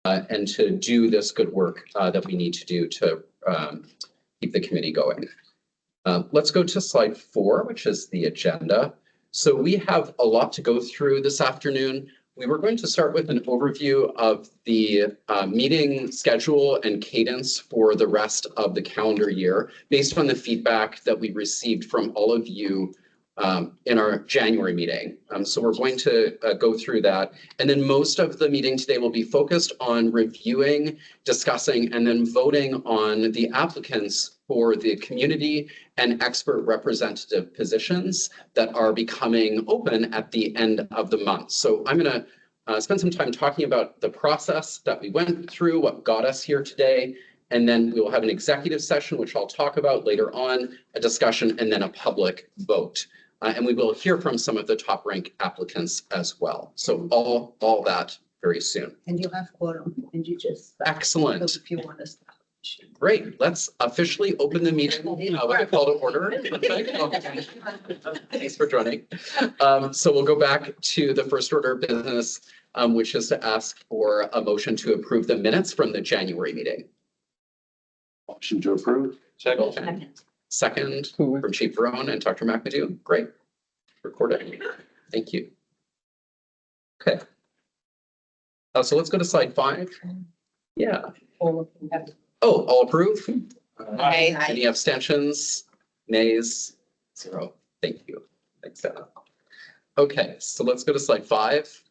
and to do this good work that we need to do to keep the committee going. Let's go to slide 4, which is the agenda. So we have a lot to go through this afternoon. We were going to start with an overview of the meeting schedule and cadence for the rest of the calendar year based on the feedback that we received from all of you in our January meeting. So we're going to go through that. And then most of the meeting today will be focused on reviewing, discussing, and then voting on the applicants for the community and expert representative positions that are becoming open at the end of the month. So I'm going to spend some time talking about the process that we went through, what got us here today, and then we will have an executive session, which I'll talk about later on, a discussion, and then a public vote. And we will hear from some of the top rank applicants as well. So all that very soon. And you have quorum, and you just. Excellent. If you want to stop. Great. Let's officially open the meeting with a call to order. Thanks for joining. So we'll go back to the first order of business, which is to ask for a motion to approve the minutes from the January meeting. Motion to approve. Second from Chief Verone and Dr. McAdoo. Great. Recording. Thank you. Okay. So let's go to slide 5. Yeah. Oh, all approve? Aye. Any abstentions? Nays? 0. Thank you. Thanks, Anna. Okay, so let's go to slide 5.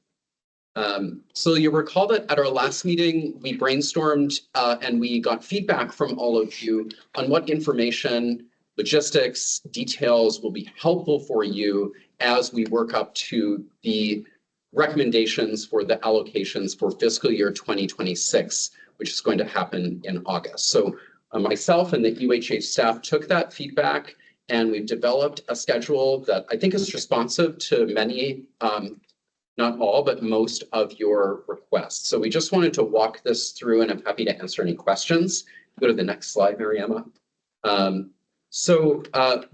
So you recall that at our last meeting, we brainstormed and we got feedback from all of you on what information, logistics, details will be helpful for you as we work up to the recommendations for the allocations for fiscal year 2026, which is going to happen in August. So myself and the UHH staff took that feedback and we've developed a schedule that I think is responsive to many, not all, but most of your requests. So we just wanted to walk this through and I'm happy to answer any questions. Go to the next slide, Mary Emma. So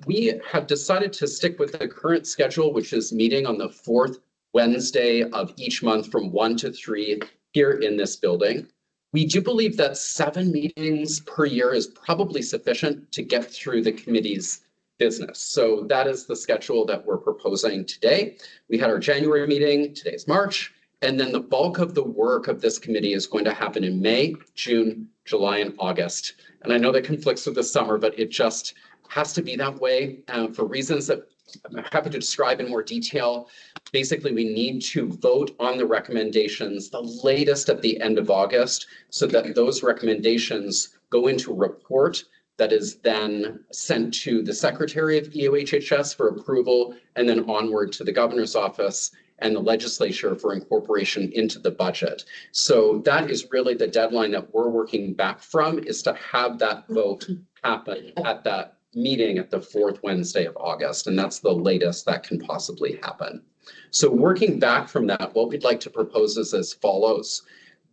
we have decided to stick with the current schedule, which is meeting on the 4th Wednesday of each month from 1 to 3 here in this building. We do believe that 7 meetings per year is probably sufficient to get through the committee's business. So that is the schedule that we're proposing today. We had our January meeting, today's March, and then the bulk of the work of this committee is going to happen in May, June, July, and August. And I know that conflicts with the summer, but it just has to be that way for reasons that I'm happy to describe in more detail. Basically, we need to vote on the recommendations the latest at the end of August so that those recommendations go into a report that is then sent to the Secretary of EOHHS for approval and then onward to the governor's office and the legislature for incorporation into the budget. So that is really the deadline that we're working back from, is to have that vote happen at that meeting at the 4th Wednesday of August. And that's the latest that can possibly happen. So working back from that, what we'd like to propose is as follows.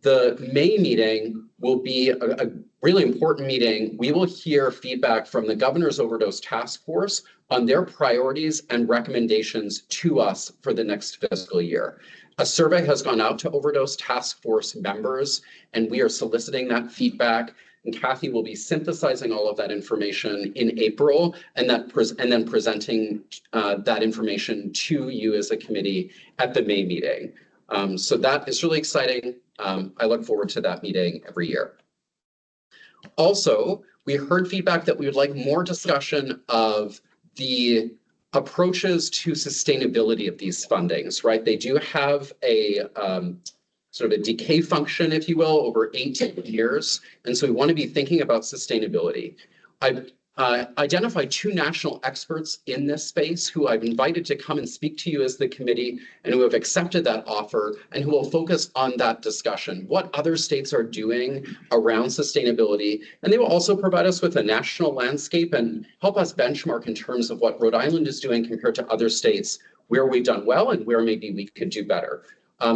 The May meeting will be a really important meeting. We will hear feedback from the Governor's Overdose Task Force on their priorities and recommendations to us for the next fiscal year. A survey has gone out to Overdose Task Force members, and we are soliciting that feedback. And Kathy will be synthesizing all of that information in April and then presenting that information to you as a committee at the May meeting. So that is really exciting. I look forward to that meeting every year. Also, we heard feedback that we would like more discussion of the approaches to sustainability of these fundings, right? They do have a sort of a decay function, if you will, over 18 years. And so we want to be thinking about sustainability. I've identified 2 national experts in this space who I've invited to come and speak to you as the committee and who have accepted that offer and who will focus on that discussion, what other states are doing around sustainability. And they will also provide us with a national landscape and help us benchmark in terms of what Rhode Island is doing compared to other states, where we've done well and where maybe we could do better.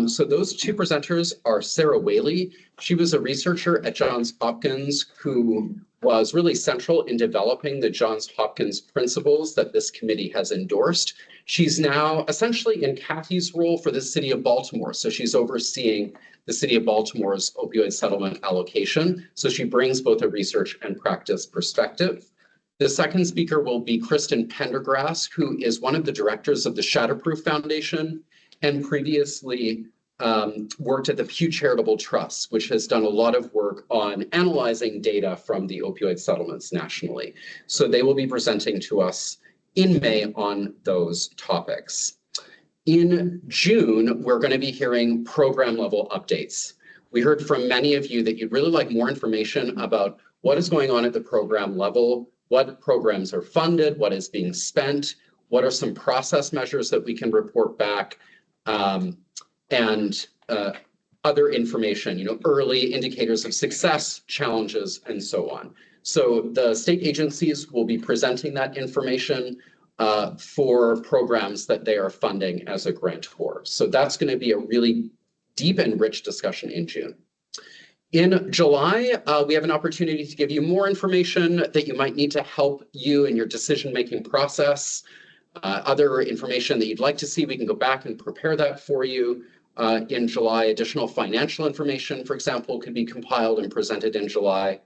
So those 2 presenters are Sarah Whaley. She was a researcher at Johns Hopkins who was really central in developing the Johns Hopkins principles that this committee has endorsed. She's now essentially in Kathy's role for the city of Baltimore. So she's overseeing the city of Baltimore's opioid settlement allocation. So she brings both a research and practice perspective. The second speaker will be Kristen Pendergrass, who is one of the directors of the Shatterproof Foundation and previously worked at the Pew Charitable Trust, which has done a lot of work on analyzing data from the opioid settlements nationally. So they will be presenting to us in May on those topics. In June, we're going to be hearing program level updates. We heard from many of you that you'd really like more information about what is going on at the program level, what programs are funded, what is being spent, what are some process measures that we can report back, and other information, early indicators of success, challenges, and so on. So the state agencies will be presenting that information for programs that they are funding as a grantor. So that's going to be a really deep and rich discussion in June. In July, we have an opportunity to give you more information that you might need to help you in your decision-making process. Other information that you'd like to see, we can go back and prepare that for you. In July, additional financial information, for example, could be compiled and presented in July.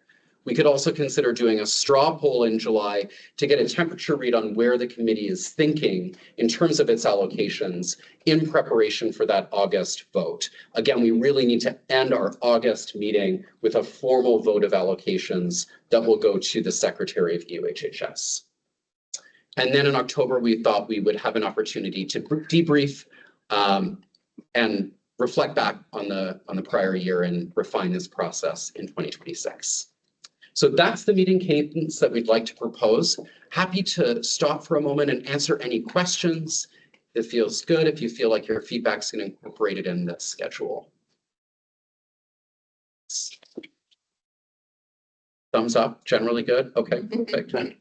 We could also consider doing a straw poll in July to get a temperature read on where the committee is thinking in terms of its allocations in preparation for that August vote. Again, we really need to end our August meeting with a formal vote of allocations that will go to the Secretary of UHHS. And then in October, we thought we would have an opportunity to debrief and reflect back on the prior year and refine this process in 2026. So that's the meeting cadence that we'd like to propose. Happy to stop for a moment and answer any questions. It feels good if you feel like your feedback's going to incorporate it in the schedule. Thumbs up, generally good. Okay, perfect.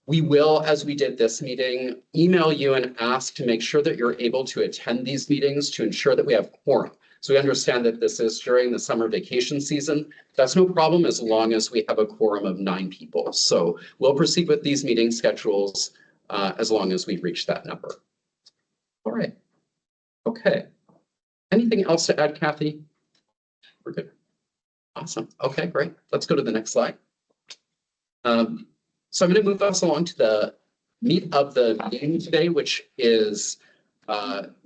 We will, as we did this meeting, email you and ask to make sure that you're able to attend these meetings to ensure that we have quorum. So we understand that this is during the summer vacation season. That's no problem as long as we have a quorum of 9 people. So we'll proceed with these meeting schedules as long as we reach that number. All right. Okay. Anything else to add, Kathy? We're good. Awesome. Okay, great. Let's go to the next slide. So I'm going to move us along to the meat of the meeting today, which is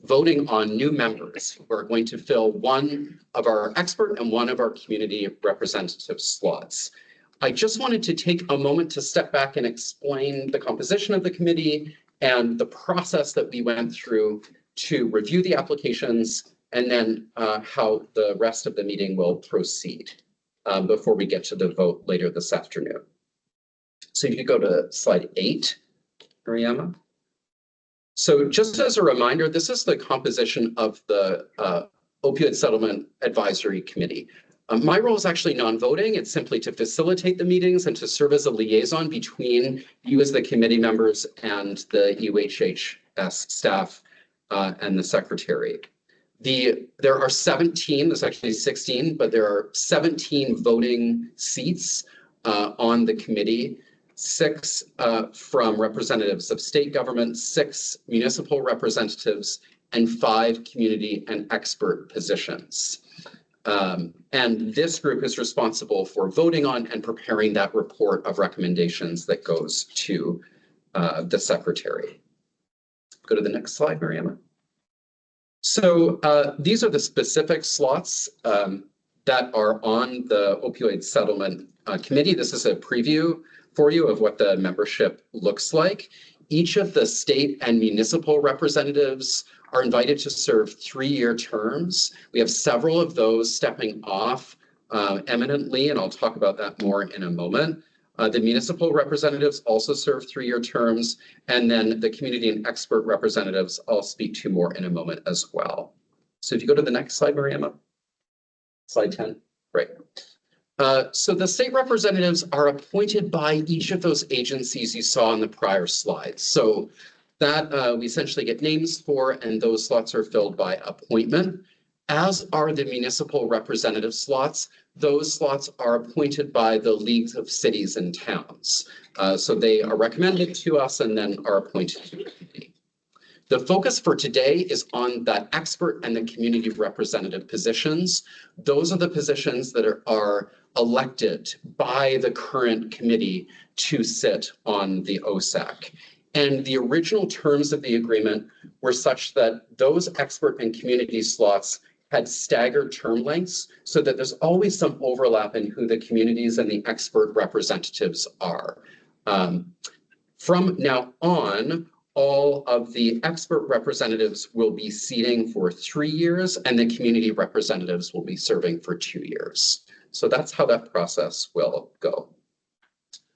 voting on new members who are going to fill one of our expert and one of our community representative slots. I just wanted to take a moment to step back and explain the composition of the committee and the process that we went through to review the applications and then how the rest of the meeting will proceed before we get to the vote later this afternoon. So if you go to slide 8, Mariama. So just as a reminder, this is the composition of the Opioid Settlement Advisory Committee. My role is actually non-voting. It's simply to facilitate the meetings and to serve as a liaison between you as the committee members and the UHHS staff and the secretary. There are 17, there's actually 16, but there are 17 voting seats on the committee. 6 from representatives of state government, 6 municipal representatives, and 5 community and expert positions. And this group is responsible for voting on and preparing that report of recommendations that goes to the secretary. Go to the next slide, Mariama. So these are the specific slots that are on the opioid settlement committee. This is a preview for you of what the membership looks like. Each of the state and municipal representatives are invited to serve 3-year terms. We have several of those stepping off eminently, and I'll talk about that more in a moment. The municipal representatives also serve 3-year terms, and then the community and expert representatives I'll speak to more in a moment as well. So if you go to the next slide, Mariama. Slide 10, great. So the state representatives are appointed by each of those agencies you saw in the prior slides. So that we essentially get names for, and those slots are filled by appointment. as are the municipal representative slots. Those slots are appointed by the leagues of cities and towns. So they are recommended to us and then are appointed to the committee. The focus for today is on that expert and the community representative positions. Those are the positions that are elected by the current committee to sit on the OSAC. And the original terms of the agreement were such that those expert and community slots had staggered term lengths so that there's always some overlap in who the communities and the expert representatives are. From now on, all of the expert representatives will be seating for 3 years and the community representatives will be serving for 2 years. So that's how that process will go.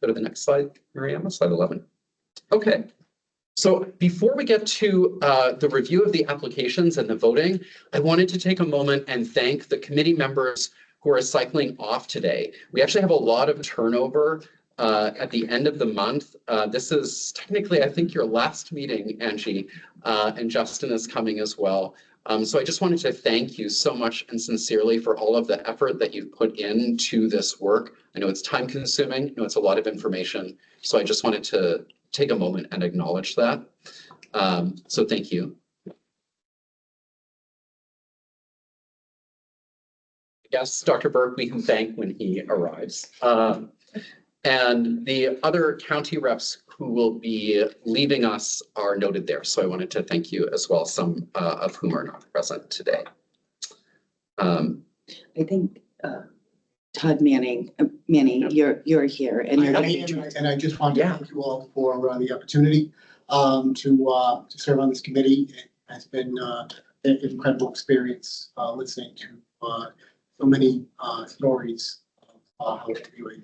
Go to the next slide, Mariama, slide 11. Okay, so before we get to the review of the applications and the voting, I wanted to take a moment and thank the committee members who are cycling off today. We actually have a lot of turnover at the end of the month. This is technically, I think, your last meeting, Angie, and Justin is coming as well. So I just wanted to thank you so much and sincerely for all of the effort that you've put into this work. I know it's time consuming, I know it's a lot of information. So I just wanted to take a moment and acknowledge that. So thank you. I guess Dr. Burke we can thank when he arrives. And the other county reps who will be leaving us are noted there. So I wanted to thank you as well, some of whom are not present today. I think Todd Manning, you're here and you're. And I just want to thank you all for the opportunity to serve on this committee. It has been an incredible experience listening to so many stories of how opioid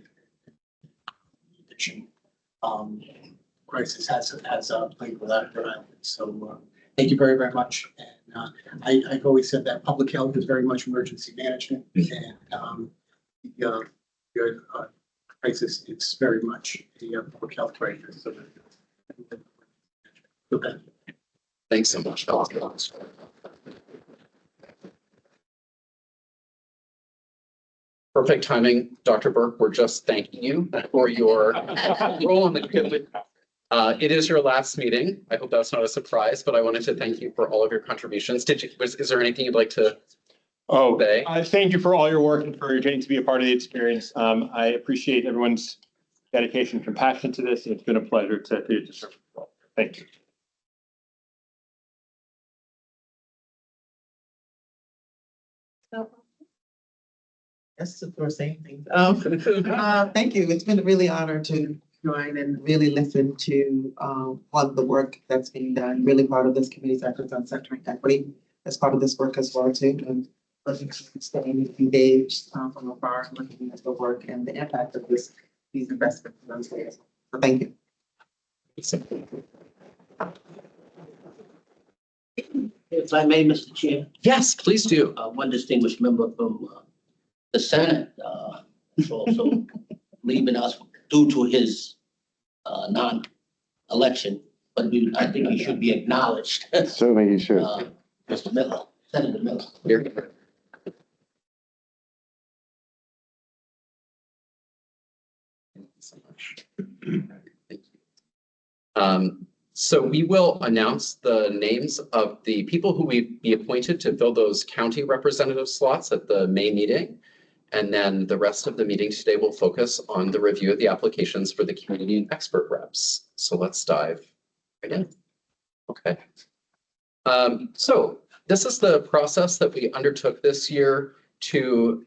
addiction crisis has played with our island. So thank you very, very much. And I've always said that public health is very much emergency management, and the crisis, it's very much the public health crisis. So, okay. Thanks so much. Perfect timing, Dr. Burke. We're just thanking you for your role on the committee. It is your last meeting. I hope that's not a surprise, but I wanted to thank you for all of your contributions. Is there anything you'd like to say? Thank you for all your work and for getting to be a part of the experience. I appreciate everyone's dedication and compassion to this. It's been a pleasure to serve. Thank you. Yes, for saying things. Thank you. It's been a really honor to join and really listen to all of the work that's being done. Really proud of this committee's efforts on sector equity as part of this work as well too. And looking to staying engaged from afar, looking at the work and the impact of these investments in those areas. So thank you. If I may, Mr. Chair, Yes, please do. one distinguished member from the Senate is also leaving us due to his non-election, but I think he should be acknowledged. Certainly you should. Mr. Miller, Senator Miller. Here. Thank you so much. Thank you. So we will announce the names of the people who will be appointed to fill those county representative slots at the May meeting. And then the rest of the meeting today will focus on the review of the applications for the community and expert reps. So let's dive again. Okay. So this is the process that we undertook this year to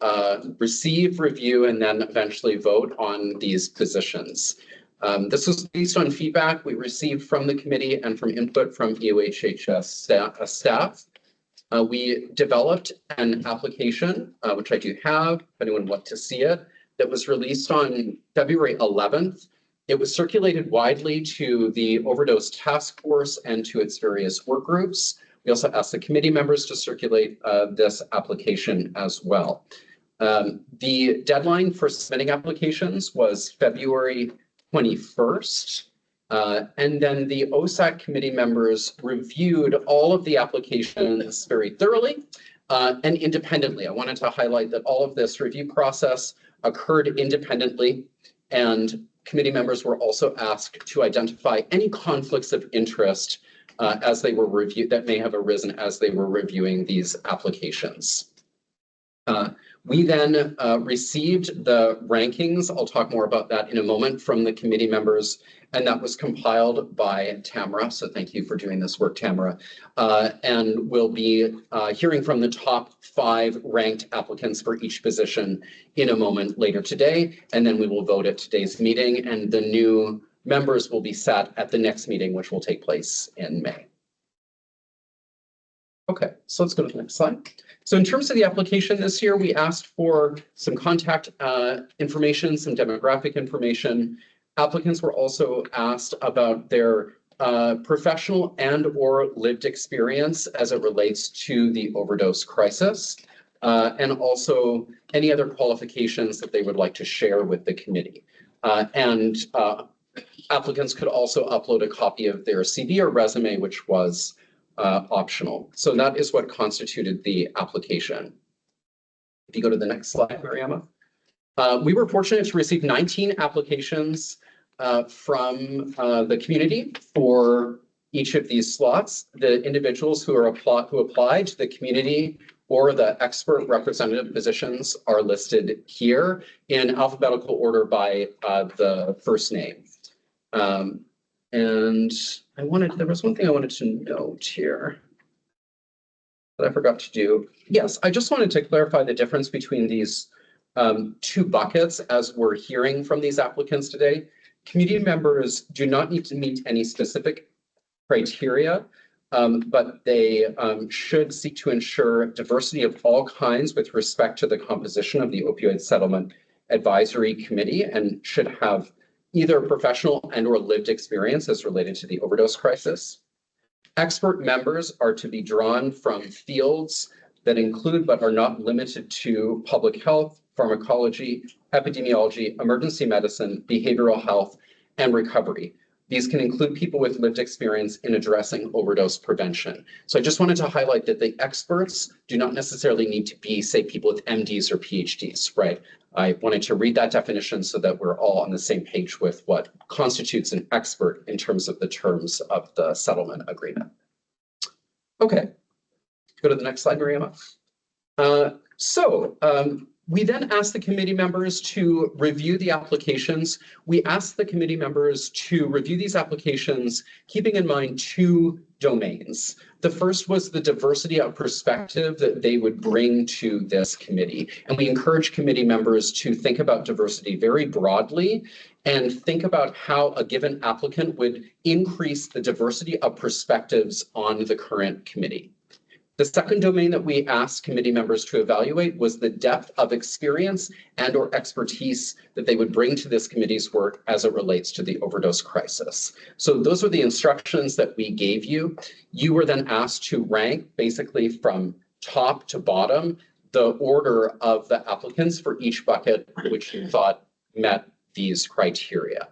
receive, review, and then eventually vote on these positions. This was based on feedback we received from the committee and from input from EOHHS staff. We developed an application, which I do have, if anyone would like to see it, that was released on February 11th. It was circulated widely to the overdose task force and to its various work groups. We also asked the committee members to circulate this application as well. The deadline for submitting applications was February 21st. And then the OSAC committee members reviewed all of the applications very thoroughly and independently. I wanted to highlight that all of this review process occurred independently, and committee members were also asked to identify any conflicts of interest as they were reviewed that may have arisen as they were reviewing these applications. We then received the rankings. I'll talk more about that in a moment from the committee members, and that was compiled by Tamara. So thank you for doing this work, Tamara. And we'll be hearing from the top 5 ranked applicants for each position in a moment later today, and then we will vote at today's meeting, and the new members will be set at the next meeting, which will take place in May. Okay, so let's go to the next slide. So in terms of the application this year, we asked for some contact information, some demographic information. Applicants were also asked about their professional and or lived experience as it relates to the overdose crisis, and also any other qualifications that they would like to share with the committee. Applicants could also upload a copy of their CV or resume, which was optional. So that is what constituted the application. If you go to the next slide, Mariama. We were fortunate to receive 19 applications from the community for each of these slots. The individuals who applied to the community or the expert representative positions are listed here in alphabetical order by the first name. And there was one thing I wanted to note here that I forgot to do. Yes, I just wanted to clarify the difference between these 2 buckets as we're hearing from these applicants today. Community members do not need to meet any specific criteria, but they should seek to ensure diversity of all kinds with respect to the composition of the Opioid Settlement Advisory Committee, and should have either professional and or lived experience as related to the overdose crisis. Expert members are to be drawn from fields that include but are not limited to public health, pharmacology, epidemiology, emergency medicine, behavioral health, and recovery. These can include people with lived experience in addressing overdose prevention. So I just wanted to highlight that the experts do not necessarily need to be, say, people with MDs or PhDs, right? I wanted to read that definition so that we're all on the same page with what constitutes an expert in terms of the terms of the settlement agreement. Okay, go to the next slide, Mariama. We then asked the committee members to review the applications. We asked the committee members to review these applications, keeping in mind 2 domains. The first was the diversity of perspective that they would bring to this committee. And we encourage committee members to think about diversity very broadly and think about how a given applicant would increase the diversity of perspectives on the current committee. The second domain that we asked committee members to evaluate was the depth of experience and or expertise that they would bring to this committee's work as it relates to the overdose crisis. So those were the instructions that we gave you. You were then asked to rank basically from top to bottom the order of the applicants for each bucket, which you thought met these criteria.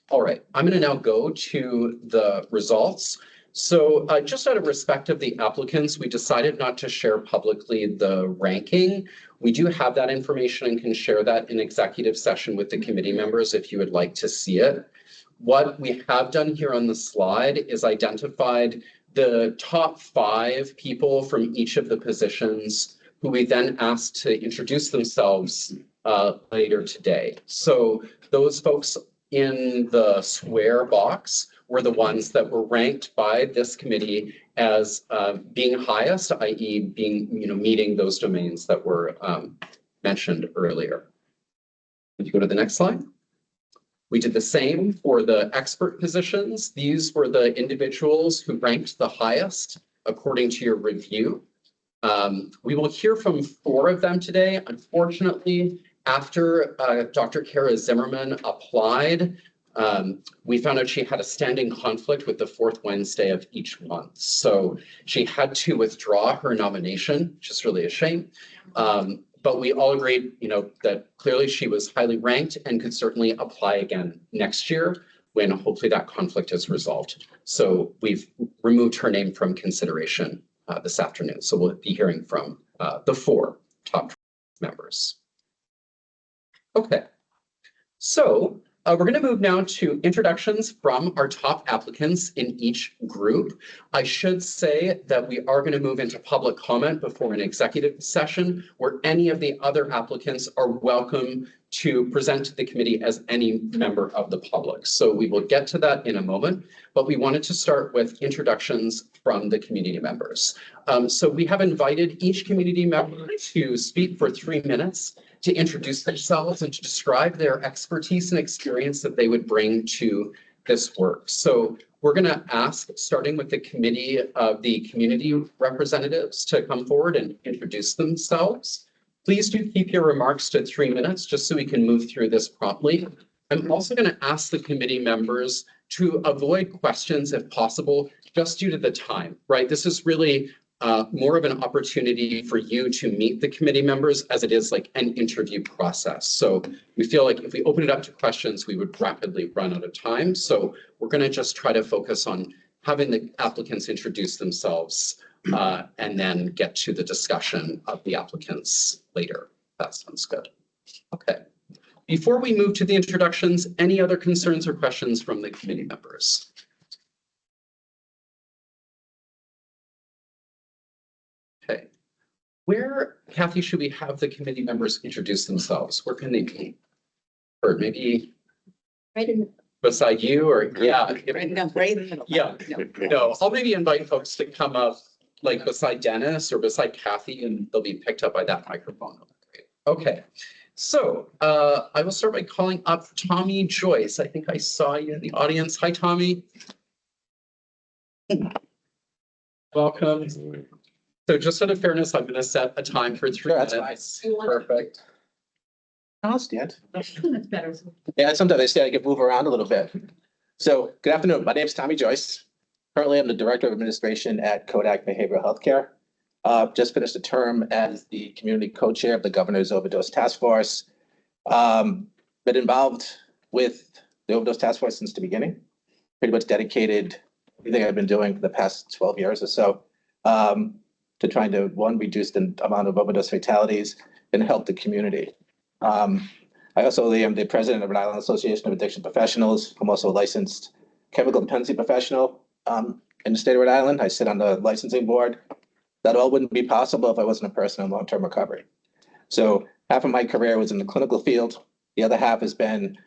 All right, I'm going to now go to the results. So just out of respect of the applicants, we decided not to share publicly the ranking. We do have that information and can share that in executive session with the committee members if you would like to see it. What we have done here on the slide is identified the top 5 people from each of the positions who we then asked to introduce themselves later today. So those folks in the square box were the ones that were ranked by this committee as being highest, i.e. being, meeting those domains that were mentioned earlier. If you go to the next slide. We did the same for the expert positions. These were the individuals who ranked the highest according to your review. We will hear from 4 of them today. Unfortunately, after Dr. Kara Zimmerman applied, we found out she had a standing conflict with the 4th Wednesday of each month. So she had to withdraw her nomination, which is really a shame. But we all agreed, that clearly she was highly ranked and could certainly apply again next year when hopefully that conflict is resolved. So we've removed her name from consideration this afternoon. So we'll be hearing from the 4 top members. Okay, so we're going to move now to introductions from our top applicants in each group. I should say that we are going to move into public comment before an executive session where any of the other applicants are welcome to present to the committee as any member of the public. So we will get to that in a moment, but we wanted to start with introductions from the community members. So we have invited each community member to speak for 3 minutes to introduce themselves and to describe their expertise and experience that they would bring to this work. So we're going to ask, starting with the committee of the community representatives to come forward and introduce themselves. Please do keep your remarks to 3 minutes just so we can move through this promptly. I'm also going to ask the committee members to avoid questions if possible, just due to the time, right? This is really more of an opportunity for you to meet the committee members as it is like an interview process. So we feel like if we open it up to questions, we would rapidly run out of time. So we're going to just try to focus on having the applicants introduce themselves and then get to the discussion of the applicants later. That sounds good. Okay. Before we move to the introductions, any other concerns or questions from the committee members? Okay. Where, Kathy, should we have the committee members introduce themselves? Where can they be? Or maybe Right in beside you or, yeah. right in the middle. Yeah. No, I'll maybe invite folks to come up like beside Dennis or beside Kathy and they'll be picked up by that microphone. Okay. So I will start by calling up Tommy Joyce. I think I saw you in the audience. Hi, Tommy. Welcome. So just out of fairness, I'm going to set a time for 3 Sure, that's minutes. fine. Perfect. I'll stand. That's better. Yeah, sometimes I say I can move around a little bit. So good afternoon. My name is Tommy Joyce. Currently, I'm the Director of Administration at Kodak Behavioral Healthcare. Just finished a term as the Community Co-Chair of the Governor's Overdose Task Force. Been involved with the Overdose Task Force since the beginning. Pretty much dedicated everything I've been doing for the past 12 years or so to trying to, one, reduce the amount of overdose fatalities and help the community. I also am the president of Rhode Island Association of Addiction Professionals. I'm also a licensed chemical dependency professional in the state of Rhode Island. I sit on the licensing board. That all wouldn't be possible if I wasn't a person in long-term recovery. So half of my career was in the clinical field. The other half has been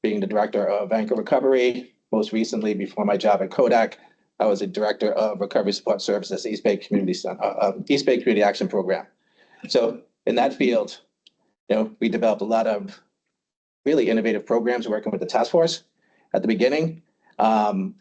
being the director of Anchor Recovery. Most recently, before my job at Kodak, I was a director of Recovery Support Services, East Bay Community Action Program. So in that field, we developed a lot of really innovative programs working with the task force at the beginning. And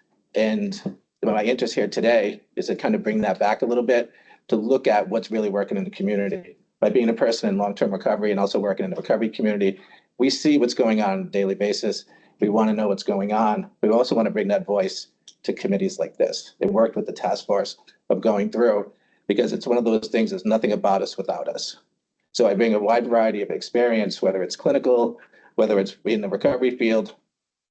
my interest here today is to kind of bring that back a little bit to look at what's really working in the community. By being a person in long-term recovery and also working in the recovery community, we see what's going on a daily basis. We want to know what's going on. We also want to bring that voice to committees like this. It worked with the task force of going through because it's one of those things, there's nothing about us without us. So I bring a wide variety of experience, whether it's clinical, whether it's in the recovery field,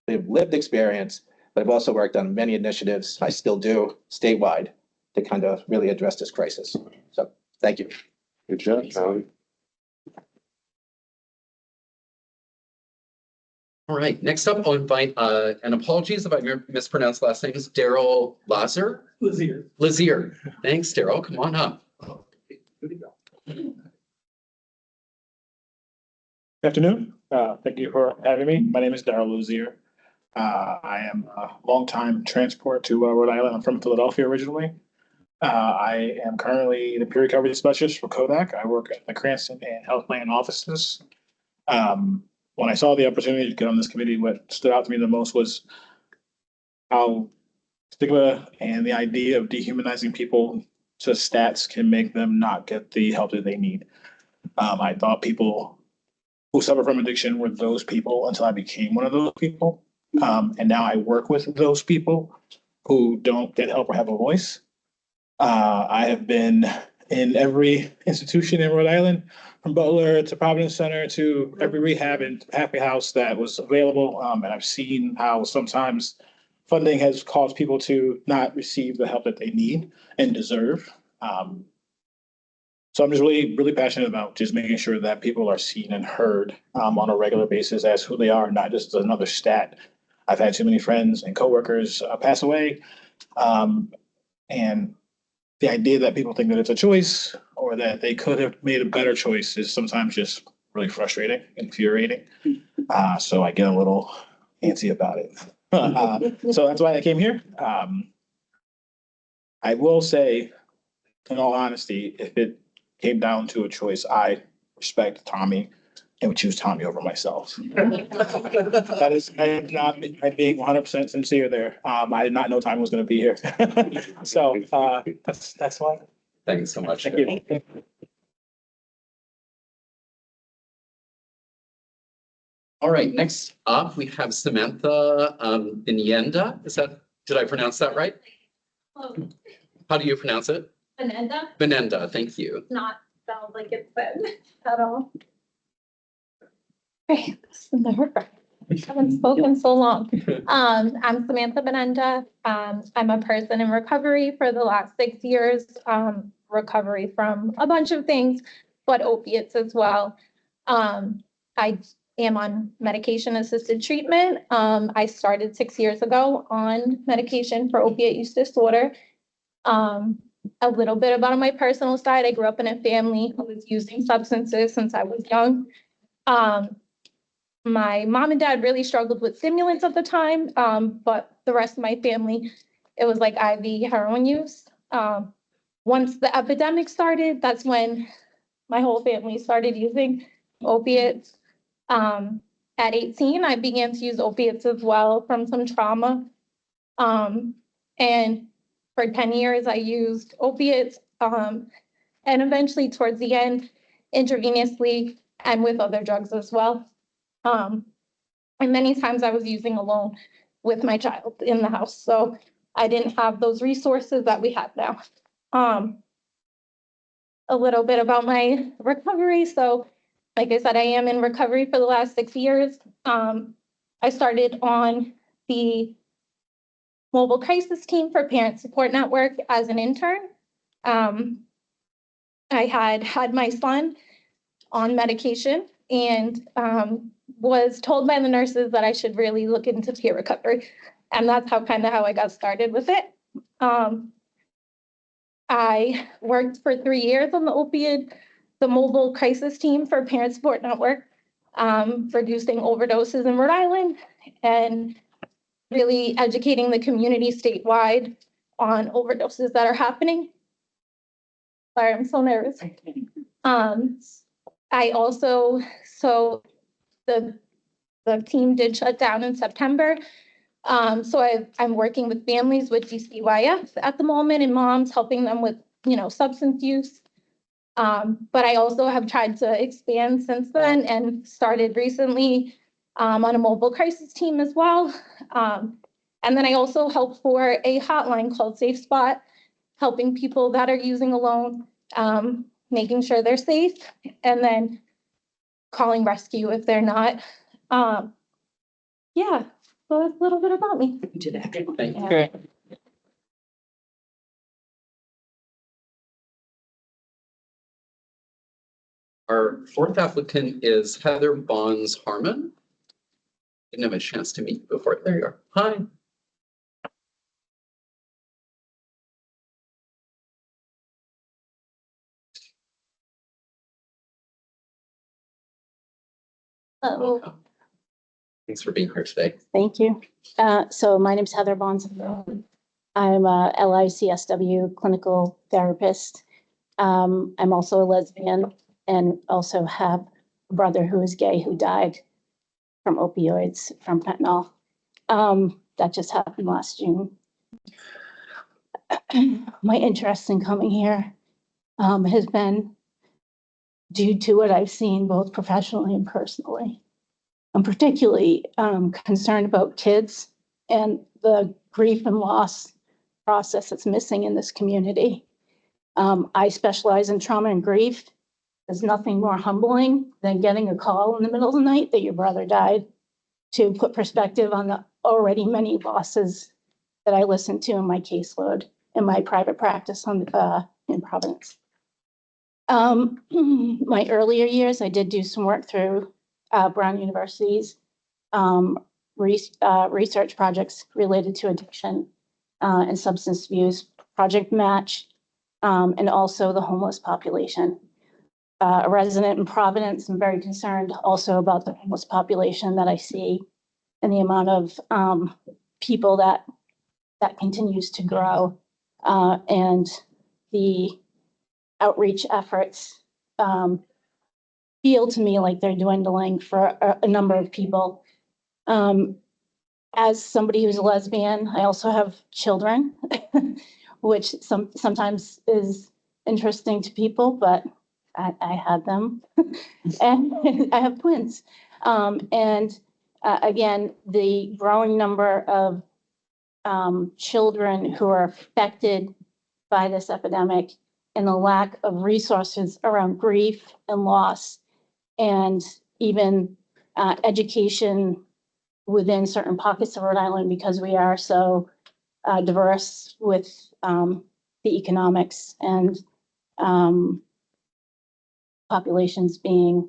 they've lived experience, but I've also worked on many initiatives, I still do, statewide, to kind of really address this crisis. So thank you. Good job, Tommy. All right, next up, I'll invite, and apologies if I mispronounced last names, Daryl Lazar. Lazier. Thanks, Daryl. Come on up. Good afternoon. Thank you for having me. My name is Darrell Luzier. I am a longtime transport to Rhode Island. I'm from Philadelphia originally. I am currently the peer recovery specialist for Kodak. I work at the Cranston and Health Plan offices. When I saw the opportunity to get on this committee, what stood out to me the most was how stigma and the idea of dehumanizing people to stats can make them not get the help that they need. I thought people who suffer from addiction were those people until I became one of those people. And now I work with those people who don't get help or have a voice. I have been in every institution in Rhode Island, from Butler to Providence Center to every rehab and happy house that was available. And I've seen how sometimes funding has caused people to not receive the help that they need and deserve. So I'm just really passionate about just making sure that people are seen and heard on a regular basis as who they are, not just another stat. I've had too many friends and coworkers pass away. And the idea that people think that it's a choice or that they could have made a better choice is sometimes just really frustrating, infuriating. So I get a little antsy about it. So that's why I came here. I will say, in all honesty, if it came down to a choice, I respect Tommy and would choose Tommy over myself. That is, I'm being 100% sincere there. I did not know Tommy was going to be here. So that's why. Thanks so much. Thank you. All right, next up, we have Samantha Binyenda. Did I pronounce that right? How do you pronounce it? Benenda, Benenda, thank you. not spelled like it's said at all. Great, this is the I haven't spoken so long. I'm Samantha Benenda. I'm a person in recovery for the last 6 years. Recovery from a bunch of things, but opiates as well. I am on medication-assisted treatment. I started 6 years ago on medication for opiate use disorder. A little bit about my personal side. I grew up in a family who was using substances since I was young. My mom and dad really struggled with stimulants at the time, but the rest of my family, it was like IV heroin use. Once the epidemic started, that's when my whole family started using opiates. At 18, I began to use opiates as well from some trauma. And for 10 years, I used opiates, and eventually towards the end, intravenously and with other drugs as well. And many times I was using alone with my child in the house. So I didn't have those resources that we have now. A little bit about my recovery. So like I said, I am in recovery for the last 6 years. I started on the mobile crisis team for Parent Support Network as an intern. I had my son on medication and was told by the nurses that I should really look into peer recovery. And that's how I got started with it. I worked for 3 years on the mobile crisis team for Parent Support Network, reducing overdoses in Rhode Island and really educating the community statewide on overdoses that are happening. Sorry, I'm so nervous. I also, so the team did shut down in September. So I'm working with families with DCYF at the moment and moms, helping them with, substance use. But I also have tried to expand since then and started recently on a mobile crisis team as well. And then I also help for a hotline called Safe Spot, helping people that are using alone, making sure they're safe, and then calling rescue if they're not. Yeah, so that's a little bit about me. Thank you. Okay. Our fourth applicant is Heather Bonds Harmon. Didn't have a chance to meet you before. There you are. Hi. Welcome. Thanks for being here today. Thank you. So my name is Heather Bonds. I'm a LICSW clinical therapist. I'm also a lesbian and also have a brother who is gay who died from opioids, from fentanyl. That just happened last June. My interest in coming here has been due to what I've seen both professionally and personally. I'm particularly concerned about kids and the grief and loss process that's missing in this community. I specialize in trauma and grief. There's nothing more humbling than getting a call in the middle of the night that your brother died, to put perspective on the already many losses that I listen to in my caseload, in my private practice on in Providence. My earlier years, I did do some work through Brown University's research projects related to addiction and substance abuse, Project Match, and also the homeless population. A resident in Providence, I'm very concerned also about the homeless population that I see and the amount of people that continues to grow, and the outreach efforts feel to me like they're dwindling for a number of people. As somebody who's a lesbian, I also have children, which sometimes is interesting to people, but I had them, and I have twins. Again, the growing number of children who are affected by this epidemic and the lack of resources around grief and loss, and even education within certain pockets of Rhode Island, because we are so diverse with the economics and populations being,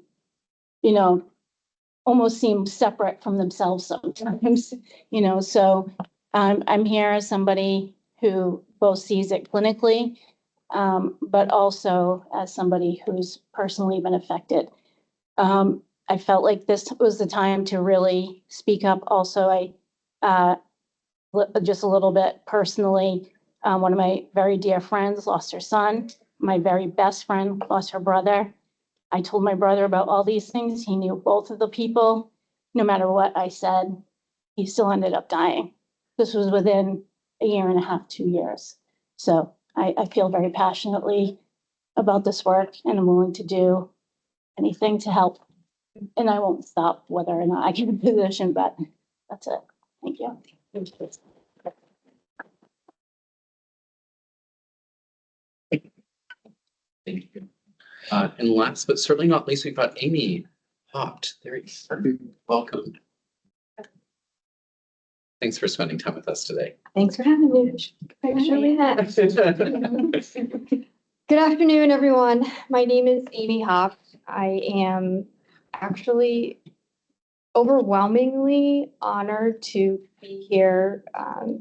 almost seem separate from themselves sometimes, so I'm here as somebody who both sees it clinically, but also as somebody who's personally been affected. I felt like this was the time to really speak up. Also, just a little bit personally, one of my very dear friends lost her son. My very best friend lost her brother. I told my brother about all these things. He knew both of the people. No matter what I said, he still ended up dying. This was within a year and a half, 2 years. So I feel very passionately about this work, and I'm willing to do anything to help. And I won't stop whether or not I get a position, but that's it. Thank you. Thank you. And last but certainly not least, we've got Amy Hopt. There you are. Welcome. Thanks for spending time with us today. Thanks for having me. Actually, good afternoon, everyone. My name is Amy Hoff. I am actually overwhelmingly honored to be here,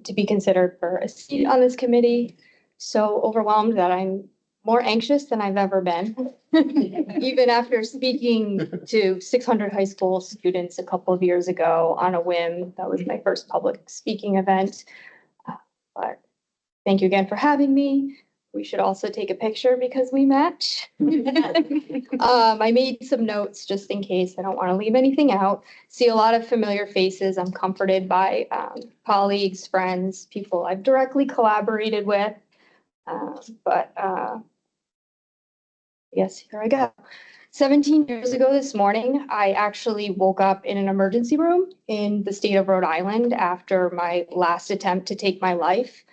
to be considered for a seat on this committee. So overwhelmed that I'm more anxious than I've ever been. Even after speaking to 600 high school students a couple of years ago on a whim. That was my first public speaking event. But thank you again for having me. We should also take a picture because we match. I made some notes just in case. I don't want to leave anything out. See a lot of familiar faces. I'm comforted by colleagues, friends, people I've directly collaborated with. Yes, here I go. 17 years ago this morning, I actually woke up in an emergency room in the state of Rhode Island after my last attempt to take my life,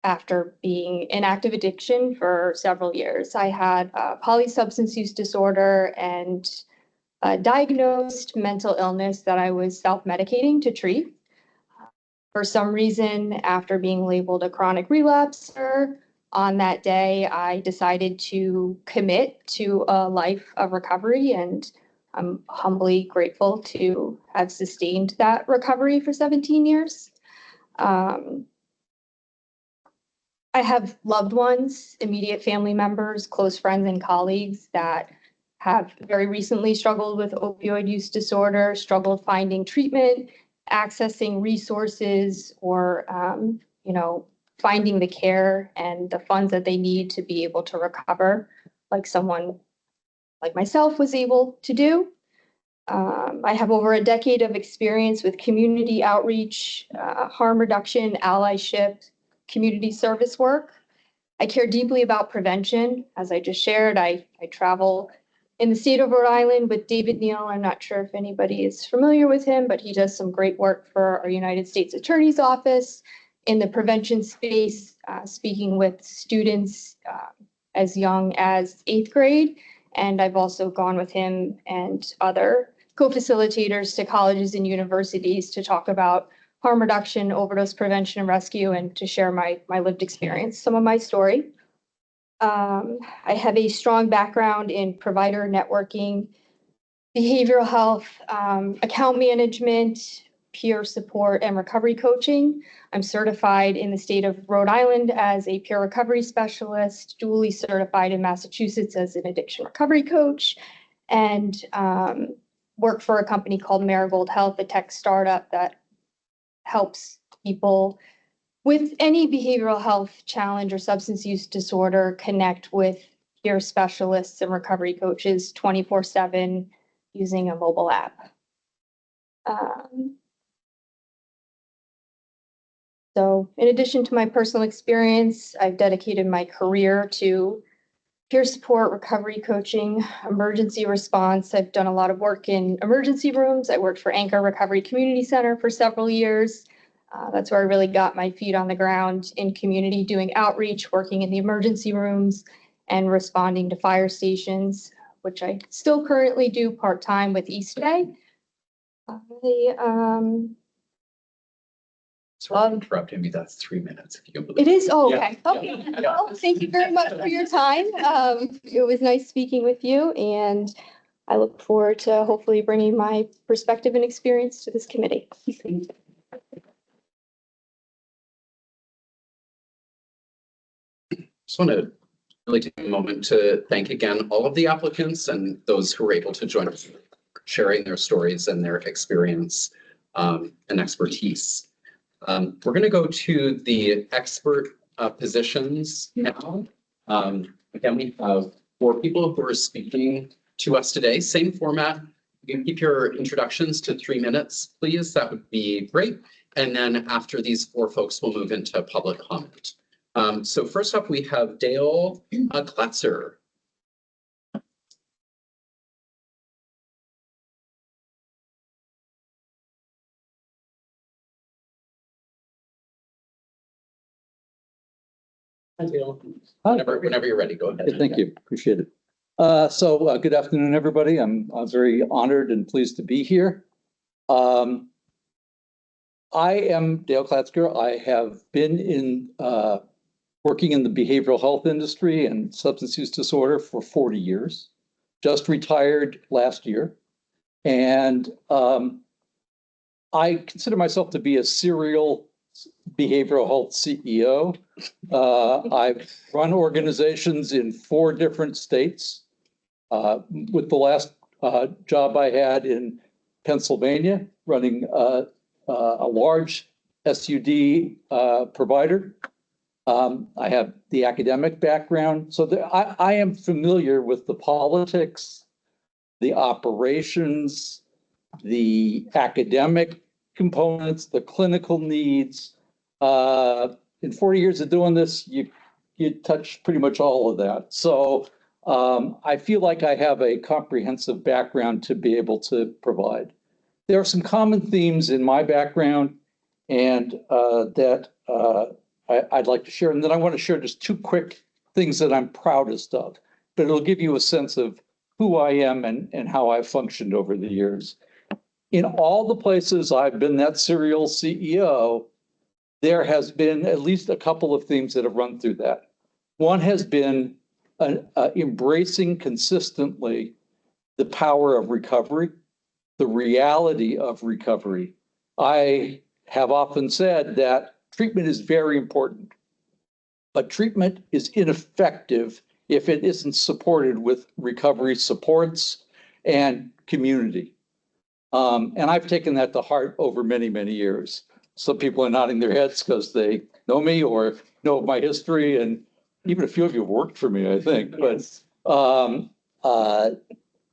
after being in active addiction for several years. I had polysubstance use disorder and a diagnosed mental illness that I was self-medicating to treat. For some reason, after being labeled a chronic relapser, on that day, I decided to commit to a life of recovery, and I'm humbly grateful to have sustained that recovery for 17 years. I have loved ones, immediate family members, close friends, and colleagues that have very recently struggled with opioid use disorder, struggled finding treatment, accessing resources, or, finding the care and the funds that they need to be able to recover, like someone like myself was able to do. I have over a decade of experience with community outreach, harm reduction, allyship, community service work. I care deeply about prevention. As I just shared, I travel in the state of Rhode Island with David Neal. I'm not sure if anybody is familiar with him, but he does some great work for our United States Attorney's Office in the prevention space, speaking with students as young as 8th grade. And I've also gone with him and other co-facilitators to colleges and universities to talk about harm reduction, overdose prevention and rescue, and to share my lived experience, some of my story. I have a strong background in provider networking, behavioral health, account management, peer support, and recovery coaching. I'm certified in the state of Rhode Island as a peer recovery specialist, dually certified in Massachusetts as an addiction recovery coach, and work for a company called Marigold Health, a tech startup that helps people with any behavioral health challenge or substance use disorder connect with peer specialists and recovery coaches 24/7 using a mobile app. So in addition to my personal experience, I've dedicated my career to peer support, recovery coaching, emergency response. I've done a lot of work in emergency rooms. I worked for Anchor Recovery Community Center for several years. That's where I really got my feet on the ground in community, doing outreach, working in the emergency rooms, and responding to fire stations, which I still currently do part-time with East Bay. Sorry for interrupting me. That's 3 minutes. If you can It believe is, oh, Yeah, okay. yeah, Okay. yeah. Well, thank you very much for your time. It was nice speaking with you, and I look forward to hopefully bringing my perspective and experience to this committee. Just want to really take a moment to thank again all of the applicants and those who were able to join us, sharing their stories and their experience and expertise. We're going to go to the expert positions now. Again, we have 4 people who are speaking to us today. Same format. You can keep your introductions to 3 minutes, please. That would be great. And then after these 4 folks, we'll move into public comment. So first up, we have Dale Klatzer. Hi, Dale. Whenever you're ready, go ahead. Thank you. Appreciate it. Good afternoon, everybody. I'm very honored and pleased to be here. I am Dale Klatzker. I have been working in the behavioral health industry and substance use disorder for 40 years. Just retired last year. And I consider myself to be a serial behavioral health CEO. I've run organizations in 4 different states. With the last job I had in Pennsylvania, running a large SUD provider. I have the academic background, so I am familiar with the politics, the operations, the academic components, the clinical needs. In 40 years of doing this, you touch pretty much all of that. So I feel like I have a comprehensive background to be able to provide. There are some common themes in my background and that I'd like to share. And then I want to share just 2 quick things that I'm proudest of, but it'll give you a sense of who I am and how I've functioned over the years. In all the places I've been that serial CEO, there has been at least a couple of themes that have run through that. One has been embracing consistently the power of recovery, the reality of recovery. I have often said that treatment is very important, but treatment is ineffective if it isn't supported with recovery supports and community. And I've taken that to heart over many, many years. Some people are nodding their heads because they know me or know my history, and even a few of you have worked for me, I think. But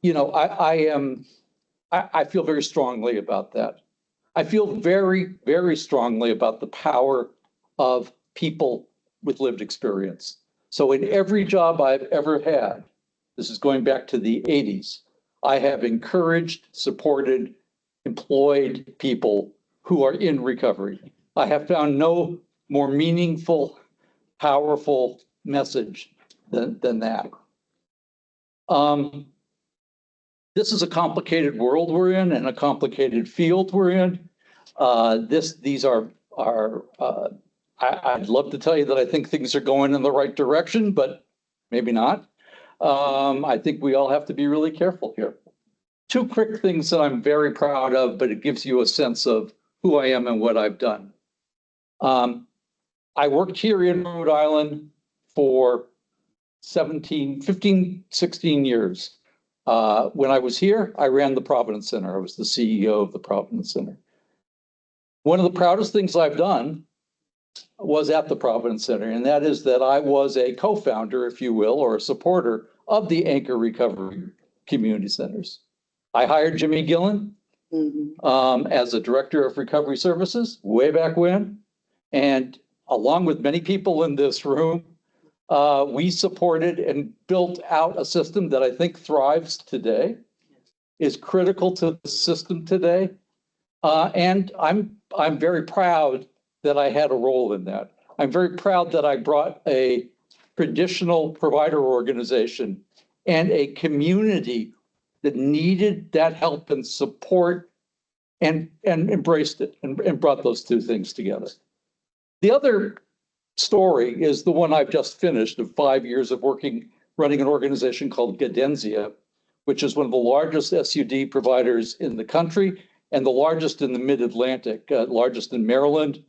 you know, I feel very strongly about that. I feel very, very strongly about the power of people with lived experience. So in every job I've ever had, this is going back to the 80s, I have encouraged, supported, employed people who are in recovery. I have found no more meaningful, powerful message than that. This is a complicated world we're in and a complicated field we're in. These are I'd love to tell you that I think things are going in the right direction, but maybe not. I think we all have to be really careful here. Two quick things that I'm very proud of, but it gives you a sense of who I am and what I've done. I worked here in Rhode Island for 15, 16 years. When I was here, I ran the Providence Center. I was the CEO of the Providence Center. One of the proudest things I've done was at the Providence Center, and that is that I was a co-founder, if you will, or a supporter of the Anchor Recovery Community Centers. I hired Jimmy Gillen as a director of recovery services way back when, and along with many people in this room, we supported and built out a system that I think thrives today, is critical to the system today. And I'm very proud that I had a role in that. I'm very proud that I brought a traditional provider organization and a community that needed that help and support and embraced it and brought those two things together. The other story is the one I've just finished of 5 years of running an organization called Gadenzia, which is one of the largest SUD providers in the country and the largest in the mid-Atlantic, largest in Maryland,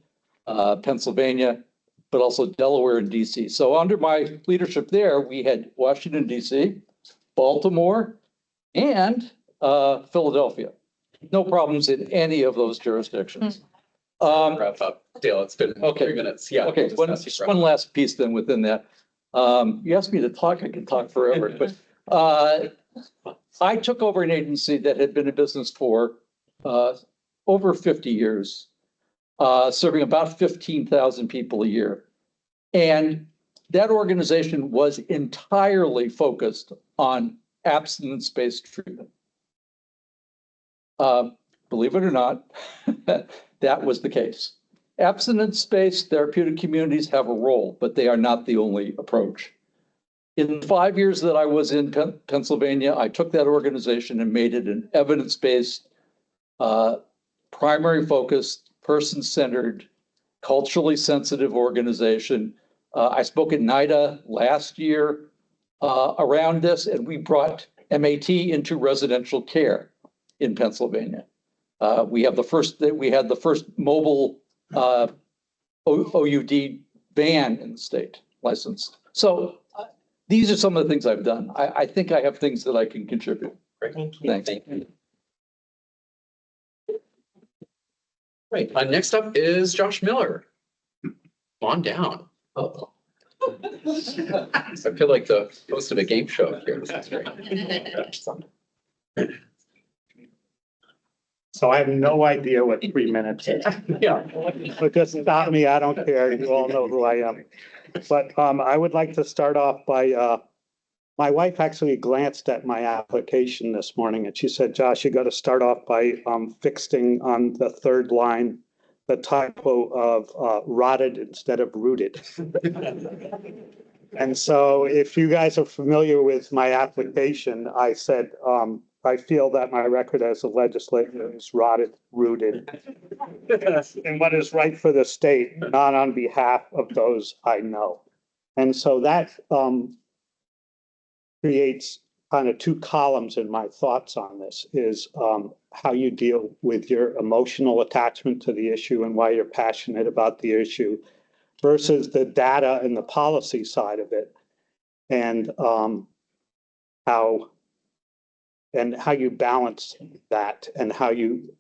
Pennsylvania, but also Delaware and DC. So under my leadership there, we had Washington, DC, Baltimore, and Philadelphia. No problems in any of those jurisdictions. Wrap up. Dale, it's been 3 minutes. Yeah. Okay, one last piece then within that. You asked me to talk, I can talk forever, but I took over an agency that had been in business for over 50 years, serving about 15,000 people a year. And that organization was entirely focused on abstinence-based treatment. Believe it or not, that was the case. Abstinence-based therapeutic communities have a role, but they are not the only approach. In the 5 years that I was in Pennsylvania, I took that organization and made it an evidence-based, primary focused, person-centered, culturally sensitive organization. I spoke at NIDA last year around this, and we brought MAT into residential care in Pennsylvania. We had the first mobile OUD van in the state, licensed. So these are some of the things I've done. I think I have things that I can contribute. Great. Thank you. Thanks. Great. Next up is Josh Miller. Come on down. Oh. I feel like the host of a game show here. This is great. So I have no idea what 3 minutes is. Yeah. But just stop me, I don't care, you all know who I am. But I would like to start off by, my wife actually glanced at my application this morning and she said, Josh, you got to start off by fixing on the third line the typo of rotted instead of rooted. And so if you guys are familiar with my application, I said, I feel that my record as a legislator is rooted in what is right for the state, not on behalf of those I know. And so that creates kind of two columns in my thoughts on this is how you deal with your emotional attachment to the issue and why you're passionate about the issue versus the data and the policy side of it, and how you balance that and how you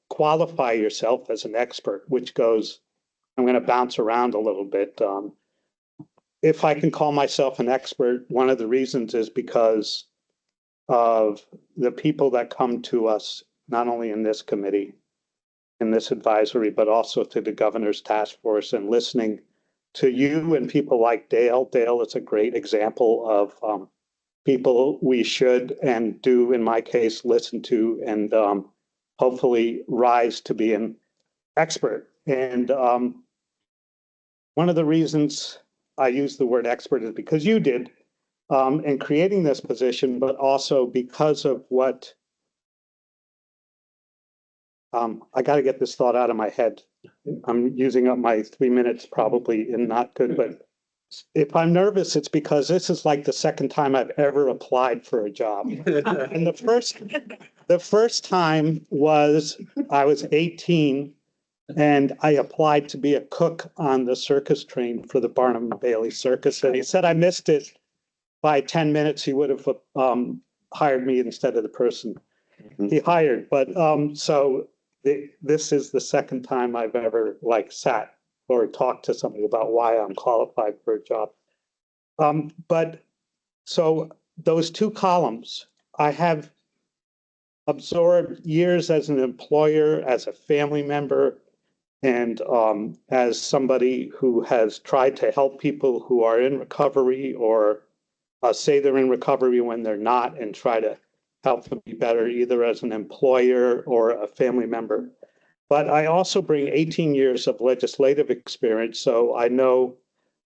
qualify yourself as an expert, which goes, I'm going to bounce around a little bit. If I can call myself an expert, one of the reasons is because of the people that come to us, not only in this committee, in this advisory, but also to the governor's task force and listening to you and people like Dale. Dale is a great example of people we should and do, in my case, listen to and hopefully rise to be an expert. And one of the reasons I use the word expert is because you did in creating this position, but also because of what I got to get this thought out of my head. I'm using up my 3 minutes probably and not good, but if I'm nervous, it's because this is like the second time I've ever applied for a job. And the first time was, I was 18 and I applied to be a cook on the circus train for the Barnum and Bailey Circus. And he said I missed it by 10 minutes. He would have hired me instead of the person he hired. But this is the second time I've ever like sat or talked to somebody about why I'm qualified for a job. But so those two columns, I have absorbed years as an employer, as a family member, and as somebody who has tried to help people who are in recovery or say they're in recovery when they're not, and try to help them be better, either as an employer or a family member. But I also bring 18 years of legislative experience, so I know